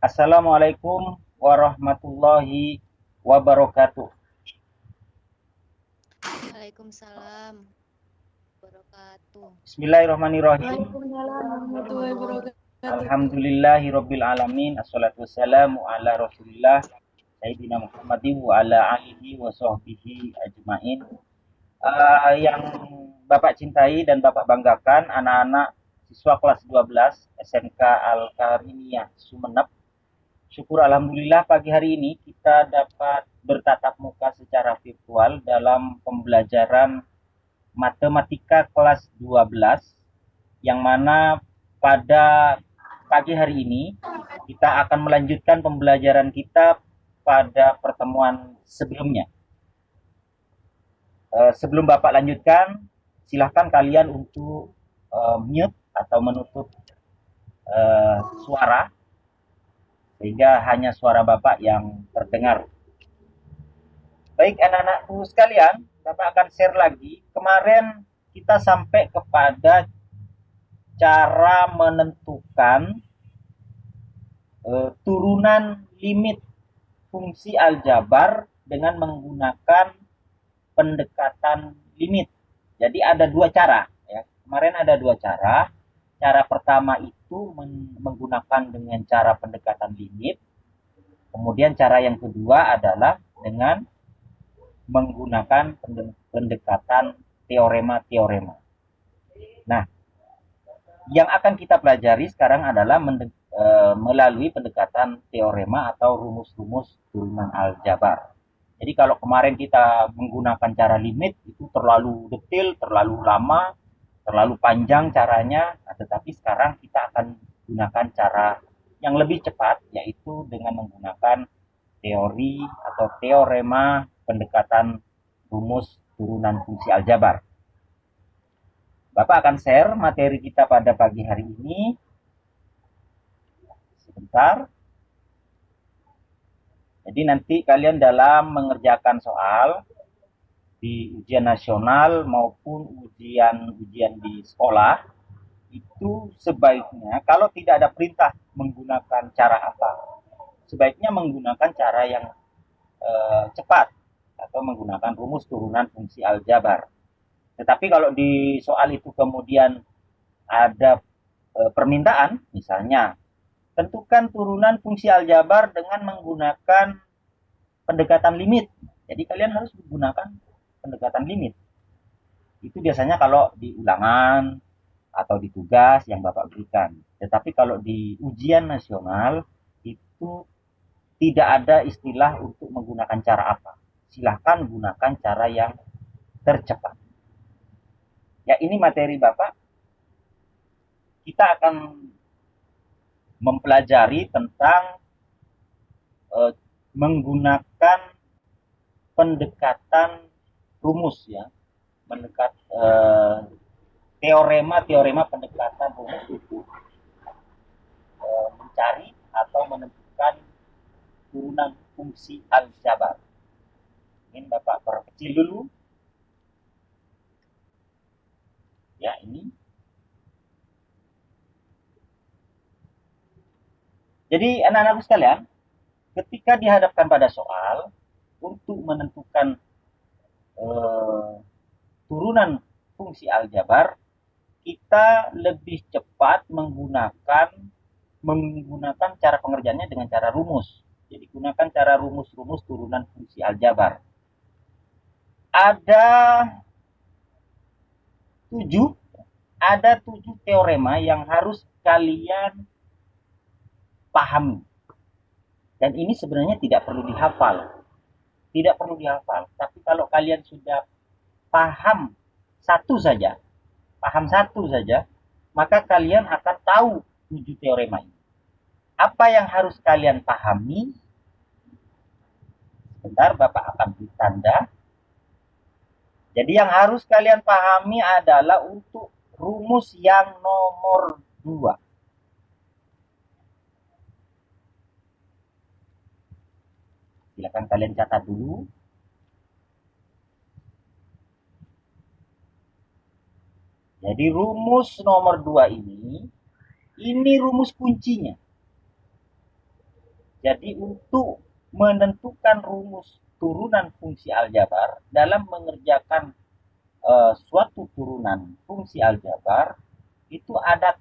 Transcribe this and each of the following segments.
Assalamualaikum warahmatullahi wabarakatuh. Waalaikumsalam wabarakatuh. Bismillahirrahmanirrahim. Waalaikumsalam warahmatullahi wabarakatuh. Alhamdulillahirabbil alamin. Assalatu wassalamu ala Rasulillah Sayyidina Muhammadin wa ala alihi wa sahbihi ajmain. Yang Bapak cintai dan Bapak banggakan, anak-anak siswa kelas 12 SMK Al-Karimiyah Sumeneb. Syukur alhamdulillah pagi hari ini kita dapat bertatap muka secara virtual dalam pembelajaran matematika kelas 12, yang mana pada pagi hari ini kita akan melanjutkan pembelajaran kita pada pertemuan sebelumnya. Sebelum Bapak lanjutkan, silahkan kalian untuk mute atau menutup suara sehingga hanya suara Bapak yang terdengar. Baik anak-anakku sekalian, Bapak akan share lagi. Kemarin kita sampai kepada cara menentukan turunan limit fungsi aljabar dengan menggunakan pendekatan limit. Jadi ada dua cara. Ya. Kemarin ada dua cara. Cara pertama itu menggunakan dengan cara pendekatan limit. Kemudian cara yang kedua adalah dengan menggunakan pendekatan teorema-teorema. Nah, yang akan kita pelajari sekarang adalah melalui pendekatan teorema atau rumus-rumus turunan aljabar. Jadi kalau kemarin kita menggunakan cara limit itu terlalu detail, terlalu lama, terlalu panjang caranya, tetapi sekarang kita akan gunakan cara yang lebih cepat, yaitu dengan menggunakan teori atau teorema pendekatan rumus turunan fungsi aljabar. Bapak akan share materi kita pada pagi hari ini. Sebentar. Jadi nanti kalian dalam mengerjakan soal di ujian nasional maupun ujian di sekolah, itu sebaiknya kalau tidak ada perintah menggunakan cara apa, sebaiknya menggunakan cara yang cepat atau menggunakan rumus turunan fungsi aljabar. Tetapi kalau di soal itu kemudian ada permintaan, misalnya tentukan turunan fungsi aljabar dengan menggunakan pendekatan limit. Jadi kalian harus menggunakan pendekatan limit. Itu biasanya kalau di ulangan atau di tugas yang Bapak berikan. Tetapi kalau di ujian nasional itu tidak ada istilah untuk menggunakan cara apa. Silahkan gunakan cara yang tercepat. Ya, ini materi Bapak. Kita akan mempelajari tentang menggunakan pendekatan rumus, ya, teorema pendekatan rumus itu mencari atau menentukan turunan fungsi aljabar. Ini Bapak perkecil dulu. Ya, ini. Jadi anak-anakku sekalian, ketika dihadapkan pada soal untuk menentukan turunan fungsi aljabar, kita lebih cepat menggunakan cara pengerjaannya dengan cara rumus. Jadi gunakan cara rumus-rumus turunan fungsi aljabar. Ada tujuh teorema yang harus kalian pahami. Dan ini sebenarnya tidak perlu dihafal. Tidak perlu dihafal. Tapi kalau kalian sudah paham satu saja, maka kalian akan tahu 7 teorema ini. Apa yang harus kalian pahami? Sebentar, Bapak akan beri tanda. Jadi yang harus kalian pahami adalah untuk rumus yang nomor 2. Silakan kalian catat dulu. Jadi rumus nomor 2 ini rumus kuncinya. Jadi untuk menentukan rumus turunan fungsi aljabar dalam mengerjakan suatu turunan fungsi aljabar itu ada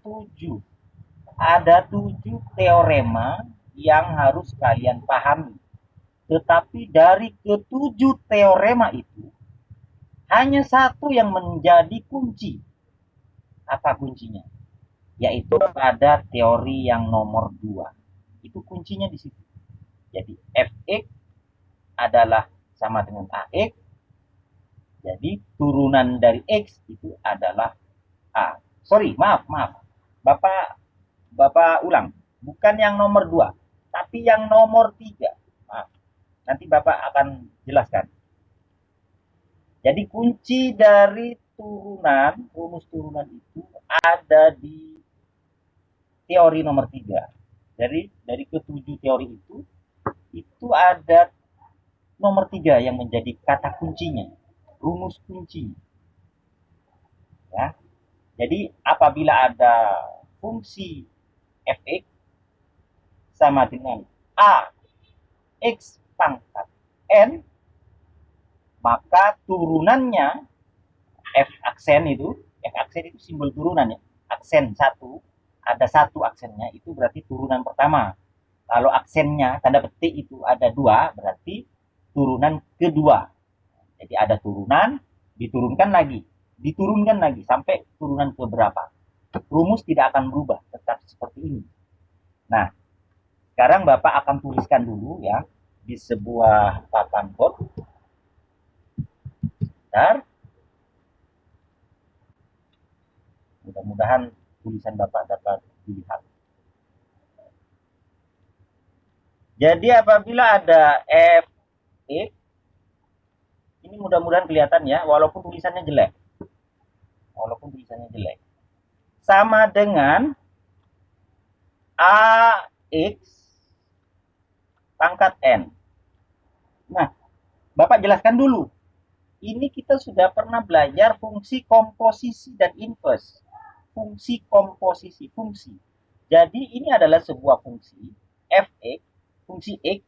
tujuh teorema yang harus kalian pahami. Tetapi dari ketujuh teorema itu hanya satu yang menjadi kunci. Apa kuncinya? Yaitu pada teori yang nomor 2. Itu kuncinya di situ. Jadi fx adalah sama dengan ax. Jadi turunan dari x itu adalah a. Sorry, maaf. Bapak ulang. Bukan yang nomor 2, tapi yang nomor 3. Maaf. Nanti Bapak akan jelaskan. Jadi kunci dari rumus turunan itu ada di teori nomor 3. Dari ketujuh teori itu ada nomor 3 yang menjadi kata kuncinya, rumus kunci. Ya. Jadi apabila ada fungsi fx sama dengan a x pangkat n, maka turunannya f aksen itu simbol turunan ya, aksen satu, ada satu aksennya, itu berarti turunan pertama. Kalau aksennya tanda petik itu ada 2, berarti turunan kedua. Jadi ada turunan, diturunkan lagi sampai turunan ke berapa. Rumus tidak akan berubah, tetap seperti ini. Nah, sekarang Bapak akan tuliskan dulu ya di sebuah papan board. Bentar. Mudah-mudahan tulisan Bapak dapat dilihat. Jadi apabila ada f x, ini mudah-mudahan kelihatan ya, walaupun tulisannya jelek. Sama dengan ax pangkat n. Nah, Bapak jelaskan dulu. Ini kita sudah pernah belajar fungsi komposisi dan inverse. Fungsi komposisi, fungsi. Jadi ini adalah sebuah fungsi fx, fungsi x.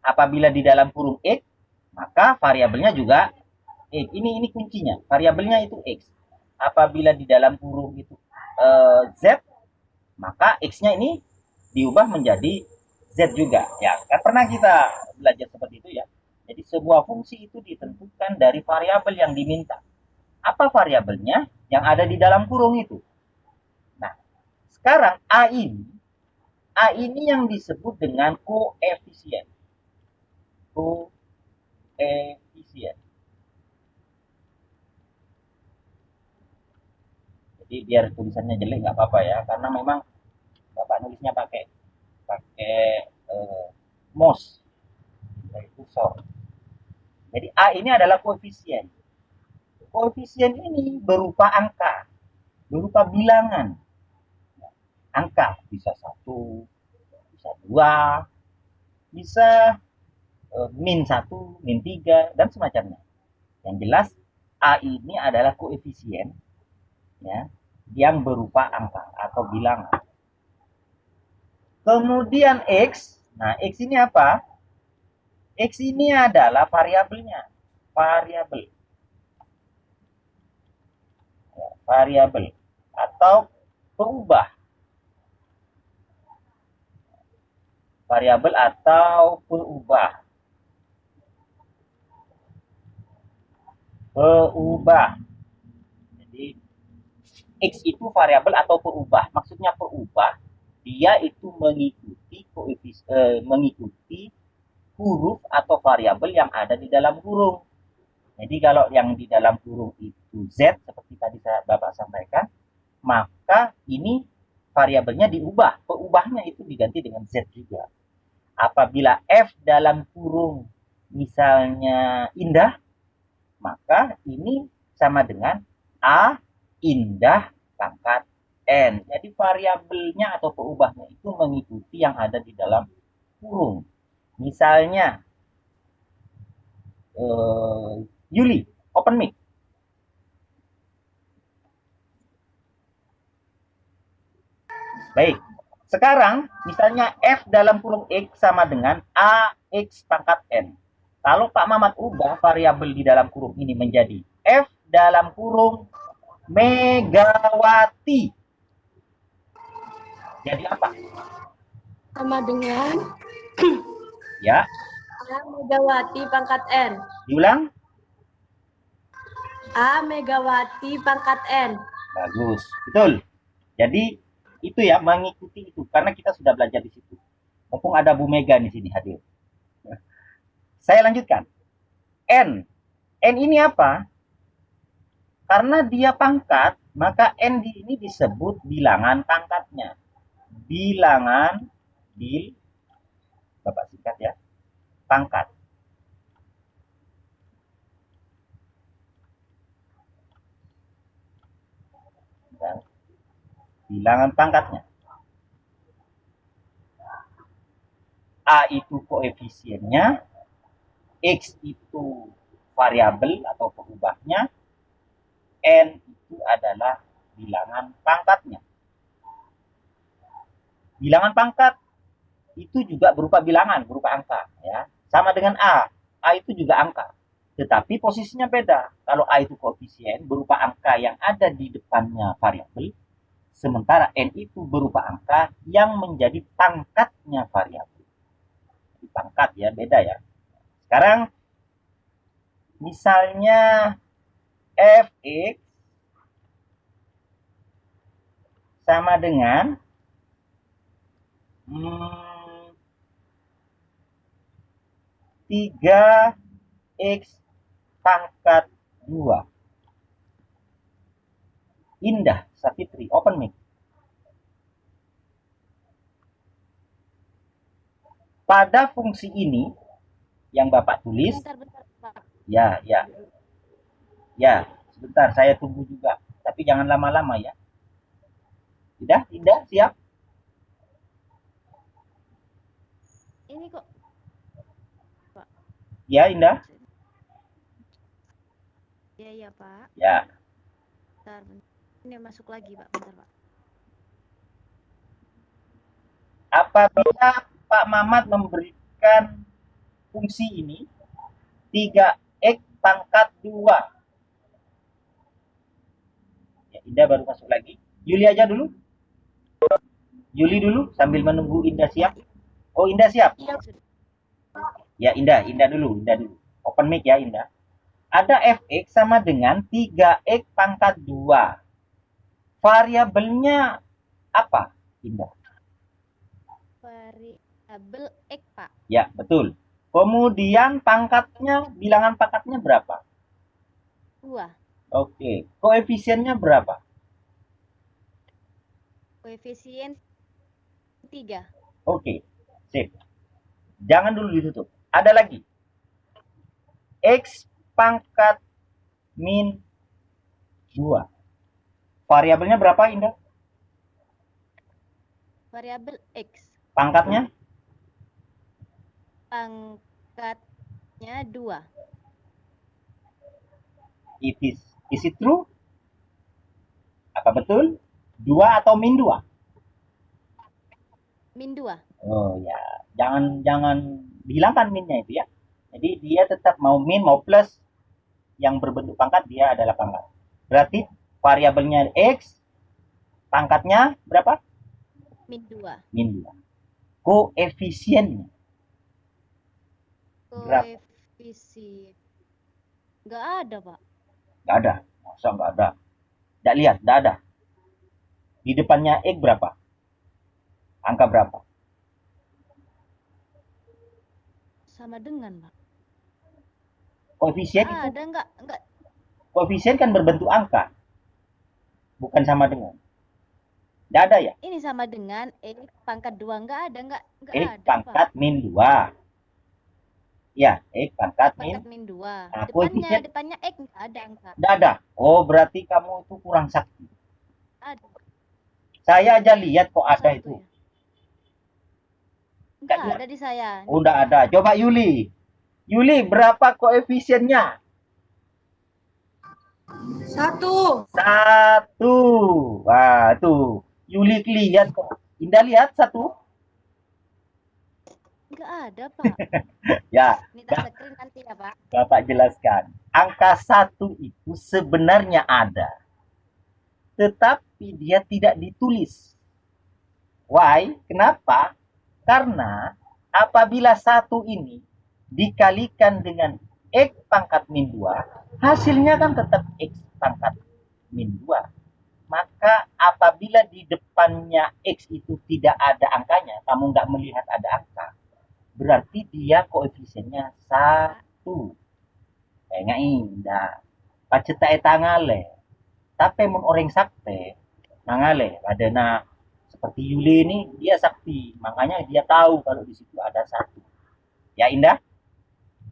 Apabila di dalam kurung x, maka variabelnya juga x. Ini kuncinya. Variabelnya itu x. Apabila di dalam kurung itu z, maka x-nya ini diubah menjadi z juga. Ya, kan pernah kita belajar seperti itu ya. Jadi sebuah fungsi itu ditentukan dari variabel yang diminta. Apa variabelnya? Yang ada di dalam kurung itu. Nah, sekarang A ini yang disebut dengan koefisien. Koefisien. Jadi biar tulisannya jelek nggak apa-apa ya, karena memang Bapak nulisnya pakai mouse dari kursor. Jadi A ini adalah koefisien. Koefisien ini berupa angka, berupa bilangan. Angka bisa 1, bisa 2, bisa min 1, min 3, dan semacamnya. Yang jelas A ini adalah koefisien ya, yang berupa angka atau bilangan. Kemudian X, nah X ini apa? X ini adalah variabelnya, variabel atau peubah. Variabel atau peubah. Jadi X itu variabel atau peubah. Maksudnya peubah, dia itu mengikuti huruf atau variabel yang ada di dalam kurung. Jadi kalau yang di dalam kurung itu Z, seperti tadi Bapak sampaikan, maka ini variabelnya diubah. Peubahnya itu diganti dengan Z juga. Apabila F dalam kurung misalnya indah, maka ini sama dengan A indah pangkat N. Jadi variabelnya atau peubahnya itu mengikuti yang ada di dalam kurung. Misalnya, Yuli, open mic. Baik, Sekarang, misalnya F dalam kurung X sama dengan AX pangkat N. Kalau Pak Mamat ubah variabel di dalam kurung ini menjadi F dalam kurung Megawati. Jadi apa? Sama dengan Ya, A Megawati pangkat N. diulang. A Megawati pangkat N. Bagus, betul. Jadi itu ya, mengikuti itu karena kita sudah belajar di situ. Mumpung ada Bu Mega di sini hadir. Saya lanjutkan. N. N ini apa? Karena dia pangkat, maka N ini disebut bilangan pangkatnya. Bilangan Bapak singkat ya, pangkat. Dan bilangan pangkatnya. A itu koefisiennya, X itu variabel atau pengubahnya, N itu adalah bilangan pangkatnya. Bilangan pangkat itu juga berupa bilangan, berupa angka, ya. Sama dengan A. A itu juga angka. Tetapi posisinya beda. Kalau A itu koefisien berupa angka yang ada di depannya variabel, sementara N itu berupa angka yang menjadi pangkatnya variabel. Pangkat ya, beda ya. Sekarang misalnya Fx sama dengan 3x pangkat 2. Indah Safitri, open mic. Pada fungsi ini yang Bapak tulis, Bentar, Pak. ya, sebentar saya tunggu juga, tapi jangan lama-lama ya. Indah, siap? Ini kok. Ya, Indah? Iya, Pak. Ya. Bentar. Ini masuk lagi, Pak. Bentar, Pak. Apabila Pak Mamat memberikan fungsi ini 3x pangkat 2. Ya, Indah baru masuk lagi. Yuli aja dulu. Yuli dulu sambil menunggu Indah siap. Oh, Indah siap. Iya. Ya, Indah dulu. Open mic ya, Indah. Ada fx sama dengan 3x pangkat 2. Variabelnya apa, Indah? Variabel X, Pak. Ya, betul. Kemudian pangkatnya, bilangan pangkatnya berapa? 2. Oke. Koefisiennya berapa? Koefisien 3. Oke. Sip. Jangan dulu ditutup. Ada lagi. X pangkat min 2. Variabelnya berapa, Indah? Variabel X. Pangkatnya? Pangkatnya 2. Is it true? Apa betul? 2 atau min 2? Min 2. Oh ya, jangan dihilangkan minnya itu ya. Jadi dia tetap mau min mau plus yang berbentuk pangkat dia adalah pangkat. Berarti variabelnya X, pangkatnya berapa? Min 2. Min 2. Koefisiennya berapa? Koefisien. Nggak ada, Pak. Nggak ada. Masa nggak ada? Nggak lihat, nggak ada. Di depannya X berapa? Angka berapa? Sama dengan, Pak. Koefisien itu, Ada nggak? koefisien kan berbentuk angka. Bukan sama dengan. Nggak ada ya? Ini sama dengan X pangkat 2. Nggak ada, nggak X ada, pangkat Pak. min 2. Ya, X pangkat min. Pangkat min 2. Nah, koefisien Depannya X nggak ada angka. nggak ada. Oh, berarti kamu itu kurang sakti. Ada. Saya aja lihat kok ada Satu itu. ya? Nggak Nggak ada di saya. Oh, nggak ada. Coba Yuli. Yuli, berapa koefisiennya? 1. 1. Wah, tuh. Yuli lihat kok Indah lihat satu. Nggak ada, Pak. Ya, Minta screen nanti ya, Pak. Bapak jelaskan. Angka 1 itu sebenarnya ada, tetapi dia tidak ditulis. Why? Kenapa? Karena apabila 1 ini dikalikan dengan X pangkat min 2, hasilnya kan tetap X pangkat min 2. Maka apabila di depannya X itu tidak ada angkanya, kamu nggak melihat ada angka, berarti dia koefisiennya 1. Kayak indah. Paceta tangale. Tapi mun orang sakte, nangale. Adena seperti Yuli ini, dia sakti. Makanya dia tahu kalau di situ ada 1. Ya Indah?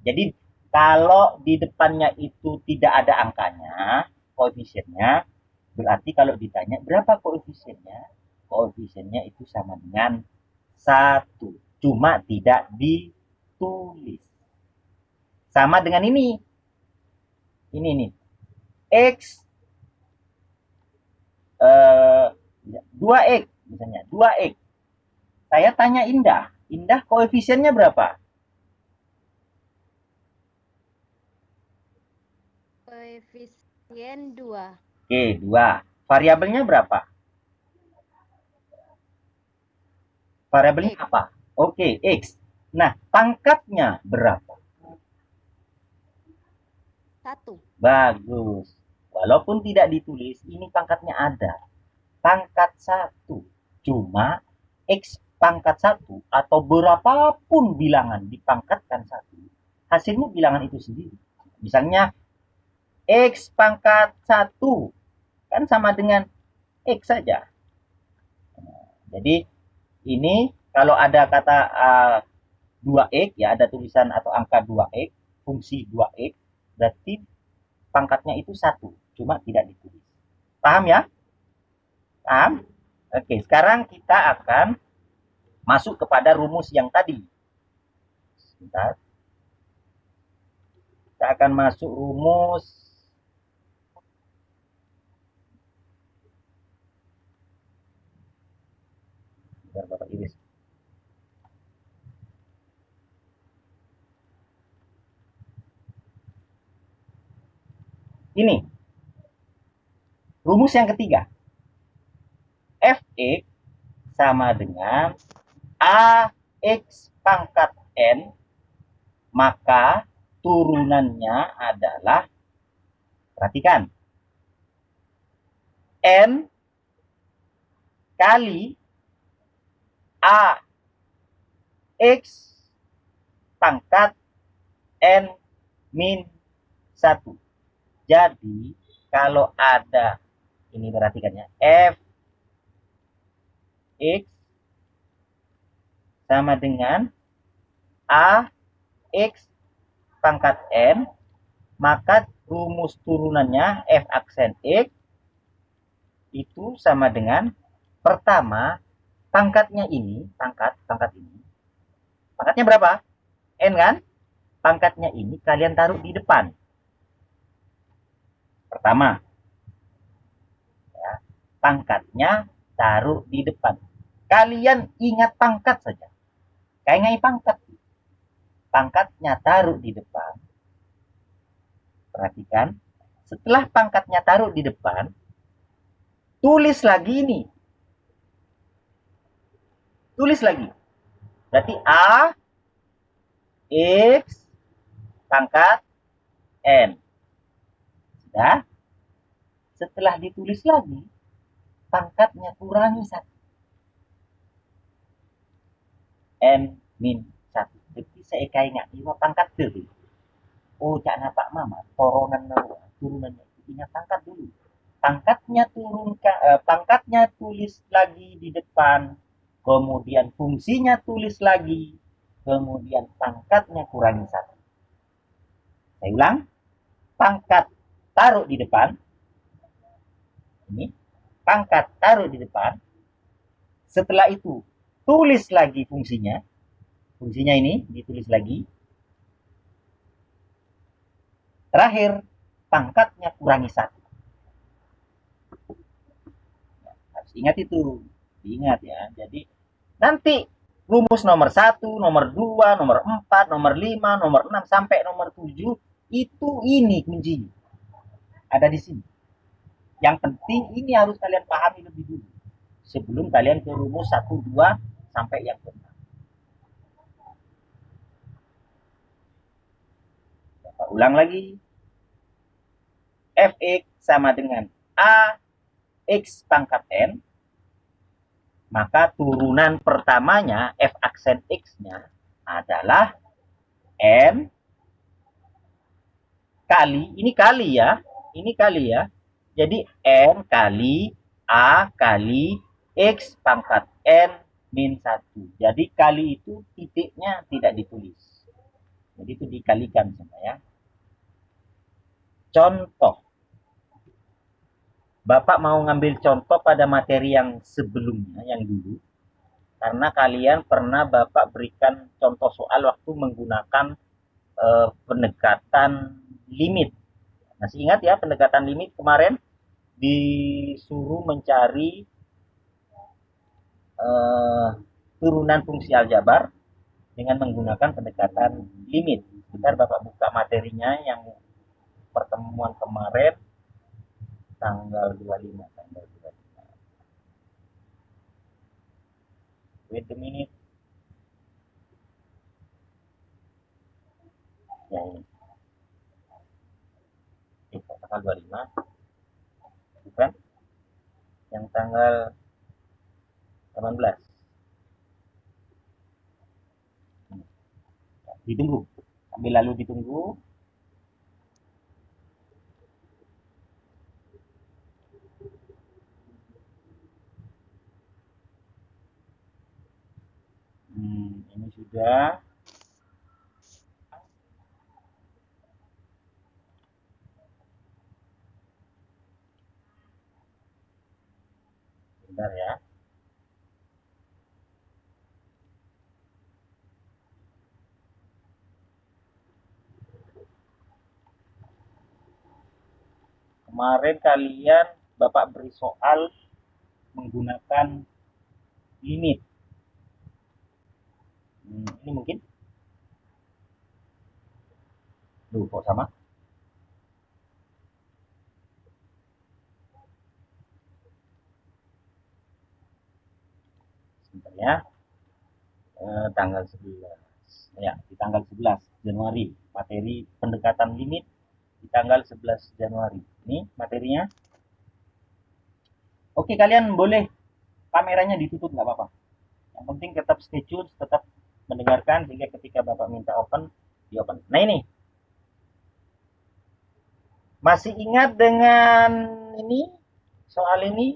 Jadi kalau di depannya itu tidak ada angkanya, koefisiennya, berarti kalau ditanya berapa koefisiennya, koefisiennya itu sama dengan 1. Cuma tidak ditulis. Sama dengan ini. Ini nih. X 2X misalnya, 2X. Saya tanya Indah, Indah koefisiennya berapa? Koefisien 2. Oke, 2. Variabelnya berapa? Variabelnya X. apa? Oke, X. Nah, pangkatnya berapa? 1. Bagus. Walaupun tidak ditulis, ini pangkatnya ada. Pangkat 1. Cuma X pangkat 1 atau berapapun bilangan dipangkatkan 1, hasilnya bilangan itu sendiri. Misalnya X pangkat 1 kan sama dengan X saja. Jadi ini kalau ada kata 2X, ya ada tulisan atau angka 2X, fungsi 2X, berarti pangkatnya itu 1, cuma tidak ditulis. Paham ya? Paham? Oke, sekarang kita akan masuk kepada rumus yang tadi. Sebentar. Kita akan masuk rumus biar Bapak iris. Ini rumus yang ketiga. Fx sama dengan AX pangkat N, maka turunannya adalah, perhatikan, N kali AX pangkat N min 1. Jadi kalau ada, ini perhatikan ya, F X sama dengan AX pangkat N, maka rumus turunannya F aksen X itu sama dengan, pertama, pangkatnya ini, pangkat ini. Pangkatnya berapa? N kan? Pangkatnya ini kalian taruh di depan. Pertama, ya, pangkatnya taruh di depan. Kalian ingat pangkat saja. Kayak pangkat. Pangkatnya taruh di depan. Perhatikan. Setelah pangkatnya taruh di depan, tulis lagi ini. Tulis lagi. Berarti A X pangkat N. Sudah? Setelah ditulis lagi, pangkatnya kurangi 1. N min 1. Jadi saya ingat ini pangkat dulu. Oh, cak napak mama, turunannya. Ingat pangkat dulu. Pangkatnya tulis lagi di depan, kemudian fungsinya tulis lagi, kemudian pangkatnya kurangi 1. Saya ulang, pangkat taruh di depan, ini, pangkat taruh di depan, setelah itu tulis lagi fungsinya ini ditulis lagi, terakhir pangkatnya kurangi 1. Harus ingat itu. Diingat ya. Jadi nanti rumus nomor 1, nomor 2, nomor 4, nomor 5, nomor 6 sampai nomor 7 itu ini kuncinya. Ada di sini. Yang penting ini harus kalian pahami lebih dulu sebelum kalian ke rumus 1, 2 sampai yang ke-6. Ulang lagi. Fx sama dengan A X pangkat N, maka turunan pertamanya F aksen X-nya adalah N kali, ini kali ya, jadi N kali A kali X pangkat N min 1. Jadi kali itu titiknya tidak ditulis. Jadi itu dikalikan sama ya. Contoh. Bapak mau ngambil contoh pada materi yang sebelumnya, yang dulu. Karena kalian pernah Bapak berikan contoh soal waktu menggunakan pendekatan limit. Masih ingat ya pendekatan limit kemarin? Disuruh mencari turunan fungsi aljabar dengan menggunakan pendekatan limit. Bentar Bapak buka materinya yang pertemuan kemarin tanggal 25. Wait a minute. Ya ini. Tanggal 25. Bukan? Yang tanggal 18. Ditunggu. Sambil lalu ditunggu. Ini sudah. Bentar ya. Kemarin kalian Bapak beri soal menggunakan limit. Ini mungkin. Duh, kok sama? Sebentar ya. Tanggal 11. Ya, di tanggal 11 Januari. Materi pendekatan limit di tanggal 11 Januari. Ini materinya. Oke, kalian boleh kameranya ditutup, nggak apa-apa. Yang penting tetap stay tune, tetap mendengarkan sehingga ketika Bapak minta open, di open. Nah ini. Masih ingat dengan ini? Soal ini?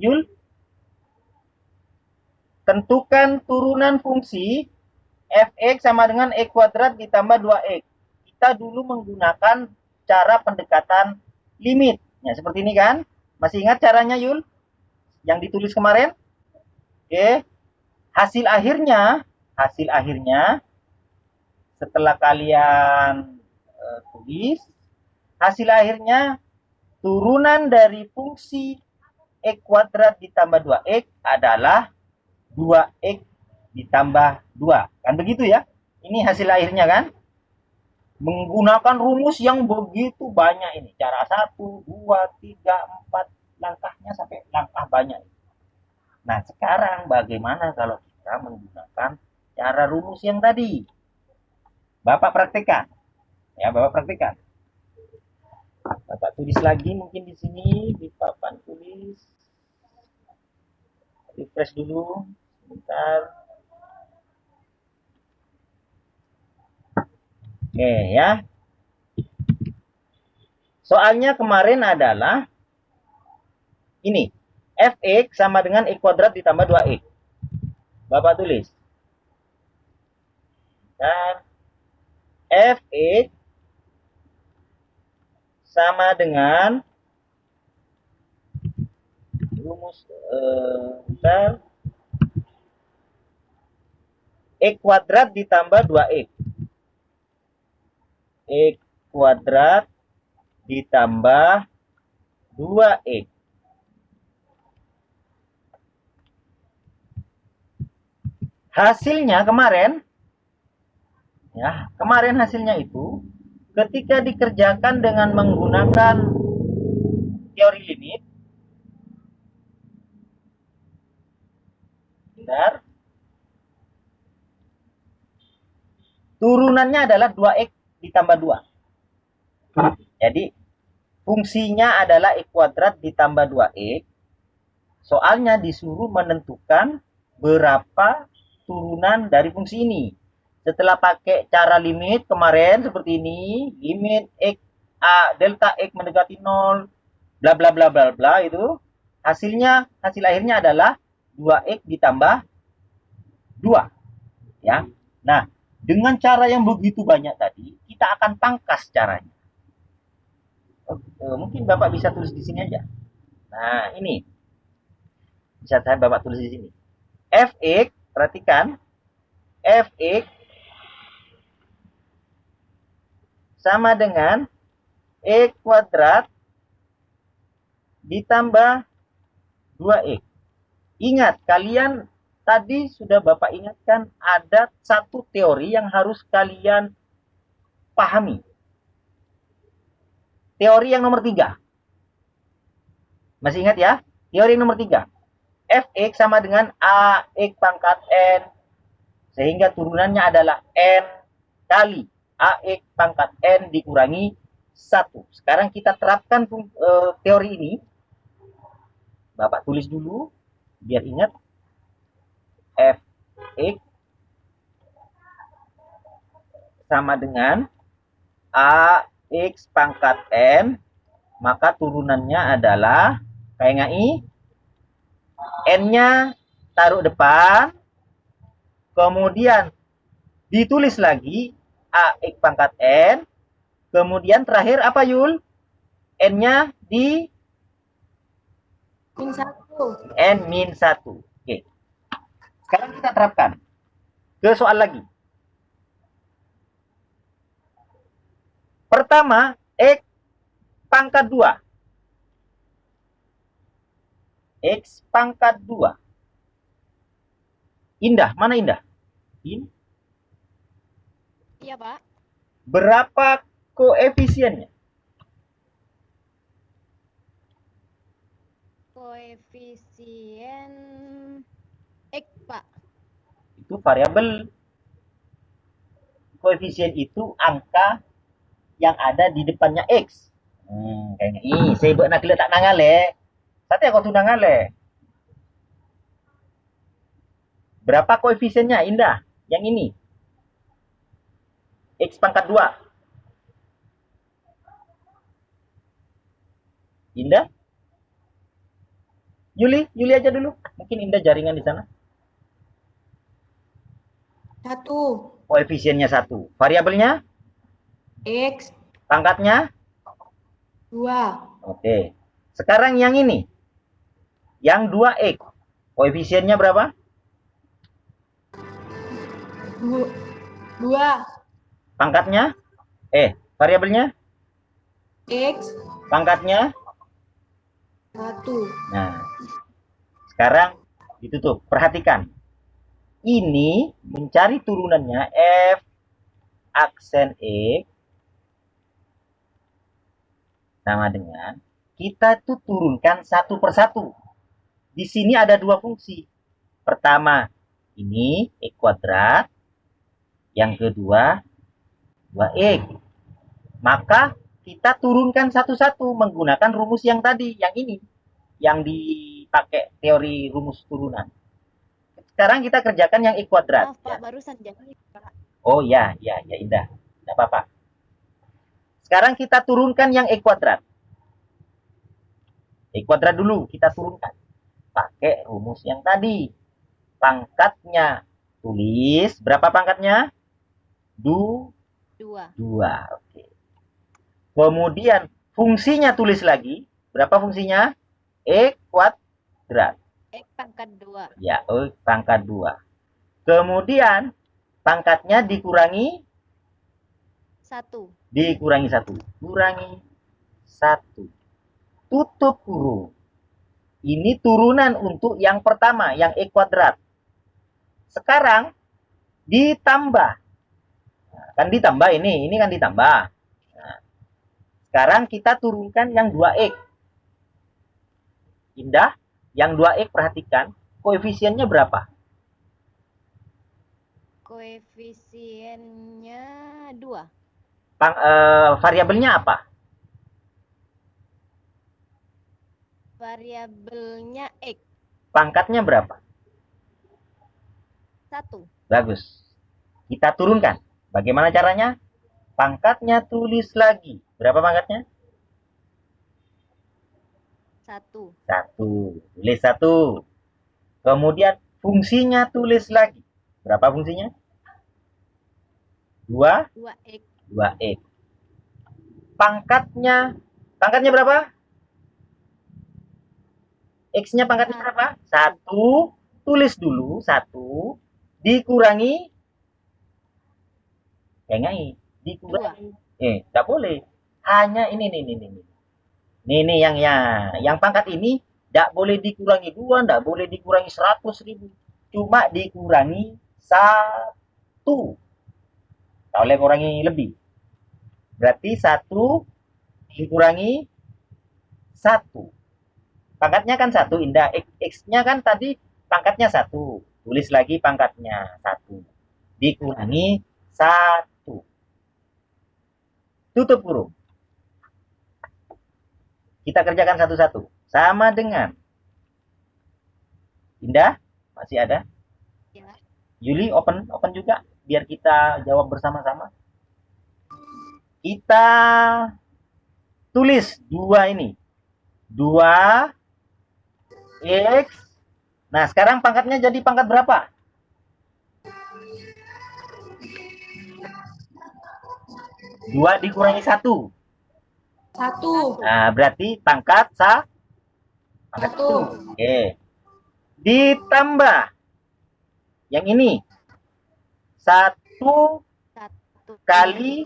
Yul? Tentukan turunan fungsi fx sama dengan e kuadrat ditambah 2x. Kita dulu menggunakan cara pendekatan limit. Ya, seperti ini kan? Masih ingat caranya, Yul? Yang ditulis kemarin? Oke. Hasil akhirnya setelah kalian tulis, hasil akhirnya turunan dari fungsi e kuadrat ditambah 2x adalah 2x ditambah 2. Kan begitu ya? Ini hasil akhirnya kan? Menggunakan rumus yang begitu banyak ini. Cara 1, 2, 3, 4, langkahnya sampai langkah banyak. Nah, sekarang bagaimana kalau kita menggunakan cara rumus yang tadi? Bapak praktekkan. Ya, Bapak praktekkan. Bapak tulis lagi mungkin di sini di papan tulis. Refresh dulu sebentar. Oke ya. Soalnya kemarin adalah ini. Fx sama dengan e kuadrat ditambah 2x. Bapak tulis. Dan Fx sama dengan rumus e kuadrat ditambah 2x. E kuadrat ditambah 2x. hasilnya kemarin, ya, kemarin hasilnya itu ketika dikerjakan dengan menggunakan teori limit, bentar, turunannya adalah 2x ditambah 2. Jadi fungsinya adalah x kuadrat ditambah 2x. Soalnya disuruh menentukan berapa turunan dari fungsi ini. Setelah pakai cara limit kemarin seperti ini, limit x a delta x mendekati 0, bla bla bla bla bla, itu hasil akhirnya adalah 2x ditambah 2, ya. Nah, dengan cara yang begitu banyak tadi, kita akan pangkas caranya. Mungkin Bapak bisa tulis di sini aja. Nah, ini bisa Bapak tulis di sini. Fx, perhatikan, Fx sama dengan x kuadrat ditambah 2x. Ingat, kalian tadi sudah Bapak ingatkan ada satu teori yang harus kalian pahami. Teori yang nomor 3. Masih ingat ya? Teori nomor 3. Fx sama dengan ax pangkat n. Sehingga turunannya adalah n kali ax pangkat n dikurangi 1. Sekarang kita terapkan teori ini. Bapak tulis dulu biar ingat. Fx sama dengan ax pangkat n, maka turunannya adalah kayak ngai, n-nya taruh depan, kemudian ditulis lagi ax pangkat n, kemudian terakhir apa Yul? N-nya di Min 1. n min 1. Oke. Sekarang kita terapkan ke soal lagi. Pertama, x pangkat 2. X pangkat 2. Indah, mana Indah? Ini. Iya, Pak. Berapa koefisiennya? Koefisien X, Pak. Itu variabel. Koefisien itu angka yang ada di depannya X. Kayaknya saya buat nak tak nangale. Sate aku tuh nangale. Berapa koefisiennya Indah? Yang ini. X pangkat 2. Indah? Yuli aja dulu. Mungkin Indah jaringan di sana. 1. Koefisiennya 1. Variabelnya? X. Pangkatnya? 2. Oke. Sekarang yang ini. Yang 2x. Koefisiennya berapa? 2. Pangkatnya? Variabelnya? X. Pangkatnya? 1. Nah, sekarang ditutup. Perhatikan. Ini mencari turunannya f aksen x sama dengan kita tuh turunkan satu persatu. Di sini ada dua fungsi. Pertama, ini x kuadrat. Yang kedua, 2x. Maka kita turunkan satu-satu menggunakan rumus yang tadi, yang ini. Yang dipakai teori rumus turunan. Sekarang kita kerjakan yang x kuadrat. Maaf, Pak, barusan jadi, Pak. Oh ya Indah. Tidak apa-apa. Sekarang kita turunkan yang x kuadrat. X kuadrat dulu kita turunkan. Pakai rumus yang tadi. Pangkatnya tulis. Berapa pangkatnya? 2. 2. Oke. Kemudian fungsinya tulis lagi. Berapa fungsinya? X kuadrat. X pangkat 2. Ya, X pangkat 2. Kemudian pangkatnya dikurangi 1. Dikurangi 1. Kurangi 1. Tutup kurung. Ini turunan untuk yang pertama, yang X kuadrat. Sekarang ditambah. Nah, kan ditambah ini kan ditambah. Nah, sekarang kita turunkan yang 2x. Indah, yang 2x perhatikan, koefisiennya berapa? Koefisiennya 2. Variabelnya apa? Variabelnya X. Pangkatnya berapa? 1. Bagus. Kita turunkan. Bagaimana caranya? Pangkatnya tulis lagi. Berapa pangkatnya? 1. 1. Tulis 1. Kemudian fungsinya tulis lagi. Berapa fungsinya? 2. 2x. 2x. Pangkatnya berapa? X-nya pangkatnya berapa? 1. Tulis dulu 1 dikurangi dikurangi. Enggak boleh. Hanya ini. Ini yang pangkat ini enggak boleh dikurangi 2, enggak boleh dikurangi 100.000. Cuma dikurangi 1. Tak boleh kurangi lebih. Berarti 1 dikurangi 1. Pangkatnya kan 1, Indah. X-nya kan tadi pangkatnya 1. Tulis lagi pangkatnya 1. Dikurangi 1. Tutup kurung. Kita kerjakan satu-satu. Sama dengan Indah, masih ada? Ya. Yuli, open juga biar kita jawab bersama-sama. Kita tulis 2 ini. 2x. Nah, sekarang pangkatnya jadi pangkat berapa? 2 dikurangi 1. 1. Nah, berarti pangkat 1. 1. Oke. Ditambah yang ini. 1 kali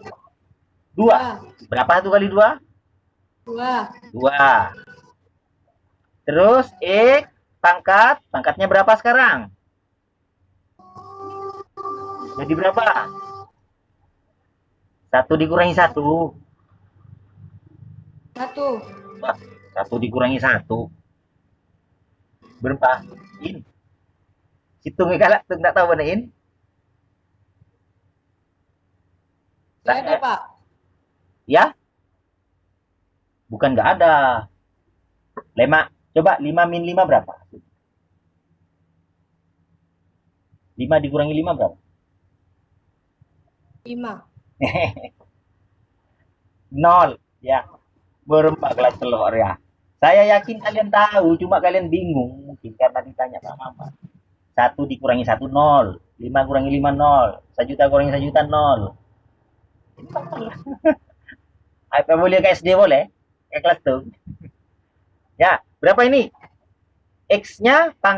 2. Berapa 1 kali 2? 2. 2. Terus X pangkatnya berapa sekarang? Jadi berapa? 1 dikurangi 1. 1. 1 dikurangi 1. Berapa? In. Hitung galak tuh enggak tahu benerin. Tidak ada, Pak. Ya? Bukan enggak ada. 5. Coba 5 min 5 berapa? 5 dikurangi 5 berapa? 5. 0. Ya. Berempat gelas telur ya. Saya yakin kalian tahu, cuma kalian bingung mungkin karena ditanya Pak Mama. 1 dikurangi 1 0. 5 kurangi 5 0. 1 juta kurangi 1 juta 0. Apa boleh ke SD boleh? Ke kelas tuh. Ya, berapa ini? X-nya